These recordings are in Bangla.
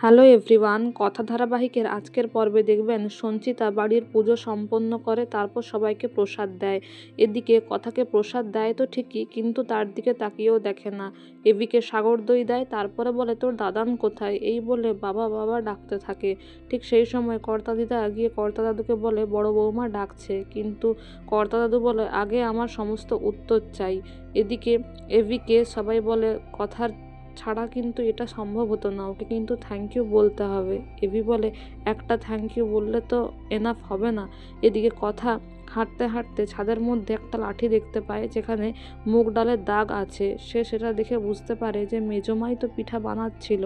হ্যালো এভরিওয়ান, কথা ধারাবাহিকের আজকের পর্বে দেখবেন সঞ্চিতা বাড়ির পুজো সম্পন্ন করে, তারপর সবাইকে প্রসাদ দেয়। এদিকে কথাকে প্রসাদ দেয় তো ঠিকই, কিন্তু তার দিকে তাকিয়েও দেখে না। এভিকে সাগর দই দেয়, তারপরে বলে তোর দাদান কোথায়, এই বলে বাবা বাবা ডাকতে থাকে। ঠিক সেই সময় কর্তা দিদা গিয়ে কর্তা দাদুকে বলে বড় বৌমা ডাকছে, কিন্তু কর্তা দাদু বলে আগে আমার সমস্ত উত্তর চাই। এদিকে এভিকে সবাই বলে কথার ছাড়া কিন্তু এটা সম্ভব হতো না, ওকে কিন্তু থ্যাংক ইউ বলতে হবে। এভি বলে একটা থ্যাংক ইউ বললে তো এনাফ হবে না। এদিকে কথা হাঁটতে হাঁটতে ছাদের মধ্যে একটা লাঠি দেখতে পায় যেখানে মুগ ডালের দাগ আছে। সে সেটা দেখে বুঝতে পারে যে মেজমাই তো পিঠা বানাচ্ছিল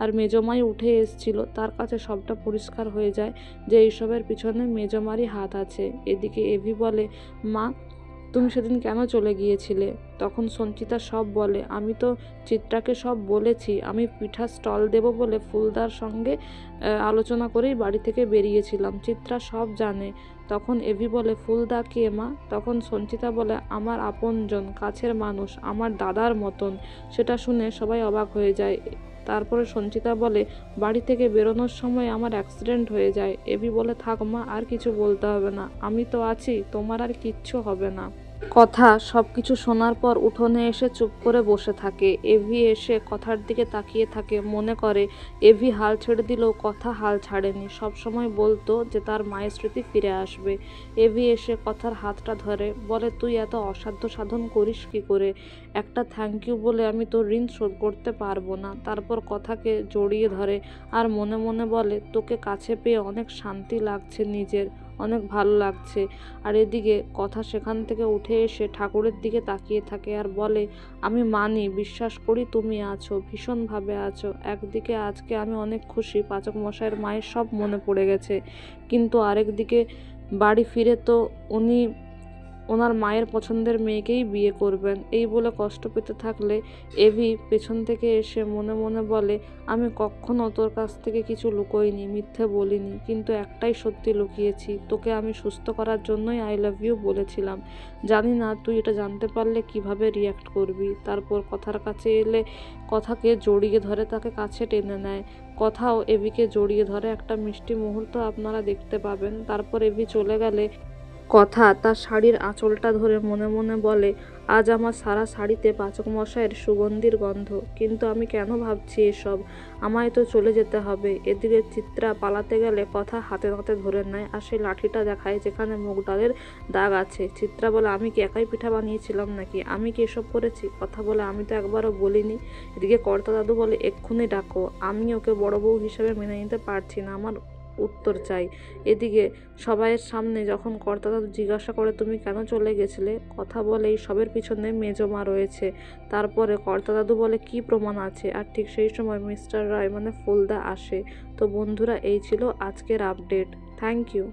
আর মেজমাই উঠে এসছিল। তার কাছে সবটা পরিষ্কার হয়ে যায় যে এইসবের পিছনে মেজমারই হাত আছে। এদিকে এভি বলে মা তুমি সেদিন কেন চলে গিয়েছিলে? তখন সঞ্চিতা সব বলে, আমি তো চিত্রাকে সব বলেছি, আমি পিঠা স্টল দেব বলে ফুলদার সঙ্গে আলোচনা করেই বাড়ি থেকে বেরিয়েছিলাম, চিত্রা সব জানে। তখন এভি বলে ফুলদা কে মা? তখন সঞ্চিতা বলে আমার আপনজন, কাছের মানুষ, আমার দাদার মতন। সেটা শুনে সবাই অবাক হয়ে যায়। তারপরে সঞ্চিতা বলে বাড়ি থেকে বেরোনোর সময় আমার অ্যাক্সিডেন্ট হয়ে যায়। এভি বলে থাক মা, আর কিছু বলতে হবে না, আমি তো আছি, তোমার আর কিচ্ছু হবে না। কথা সব কিছু শোনার পর উঠোনে এসে চুপ করে বসে থাকে। এভি এসে কথার দিকে তাকিয়ে থাকে, মনে করে এভি হাল ছেড়ে দিলেও কথা হাল ছাড়েনি, সবসময় বলতো যে তার মায়ের স্মৃতি ফিরে আসবে। এভি এসে কথার হাতটা ধরে বলে তুই এত অসাধ্য সাধন করিস কি করে? একটা থ্যাংক ইউ বলে আমি তোর ঋণ শোধ করতে পারবো না। তারপর কথাকে জড়িয়ে ধরে আর মনে মনে বলে তোকে কাছে পেয়ে অনেক শান্তি লাগছে, নিজের অনেক ভালো লাগছে। আর এদিকে কথা সেখান থেকে উঠে এসে ঠাকুরের দিকে তাকিয়ে থাকে আর বলে আমি মানি, বিশ্বাস করি তুমি আছো, ভীষণভাবে আছো। একদিকে আজকে আমি অনেক খুশি, পাচক মশাইয়ের মায়ের সব মনে পড়ে গেছে, কিন্তু আরেক দিকে বাড়ি ফিরে তো উনি ওনার মায়ের পছন্দের মেয়েকেই বিয়ে করবেন। এই বলে কষ্ট পেতে থাকলে এভি পেছন থেকে এসে মনে মনে বলে আমি কখনো তোর কাছ থেকে কিছু লুকোইনি, মিথ্যে বলিনি, কিন্তু একটাই সত্যি লুকিয়েছি, তোকে আমি সুস্থ করার জন্যই আই লাভ ইউ বলেছিলাম। জানি না তুই এটা জানতে পারলে কিভাবে রিয়্যাক্ট করবি। তারপর কথার কাছে এলে কথাকে জড়িয়ে ধরে তাকে কাছে টেনে নেয়। কথাও এভিকে জড়িয়ে ধরে, একটা মিষ্টি মুহূর্ত আপনারা দেখতে পাবেন। তারপর এভি চলে গেলে কথা তার শাড়ির আঁচলটা ধরে মনে মনে বলে আজ আমার সারা শাড়িতে পাচক মশাইয়ের সুগন্ধির গন্ধ, কিন্তু আমি কেন ভাবছি এসব, আমায় তো চলে যেতে হবে। এদিকে চিত্রা পালাতে গেলে কথা হাতে নাতে ধরে নেয় আর সেই লাঠিটা দেখায় যেখানে মুগ ডালের দাগ আছে। চিত্রা বলে আমি কি একাই পিঠা বানিয়েছিলাম নাকি, আমি কি এসব করেছি? কথা বলে আমি তো একবারও বলিনি। এদিকে কর্তা দাদু বলে এক্ষুনি ডাকো, আমি ওকে বড় বউ হিসেবে মেনে নিতে পারছি না, আমার উত্তর চাই। এদিকে সবাইয়ের সামনে যখন কর্তা দাদু জিজ্ঞাসা করে তুমি কেন চলে গেছিলে, কথা বলে এই সবের পিছনে মেজমা রয়েছে। তারপরে কর্তা দাদু বলে কি প্রমাণ আছে, আর ঠিক সেই সময় মিস্টার রায় মানে ফুলদা আসে। তো বন্ধুরা, এই ছিল আজকের আপডেট। Thank you.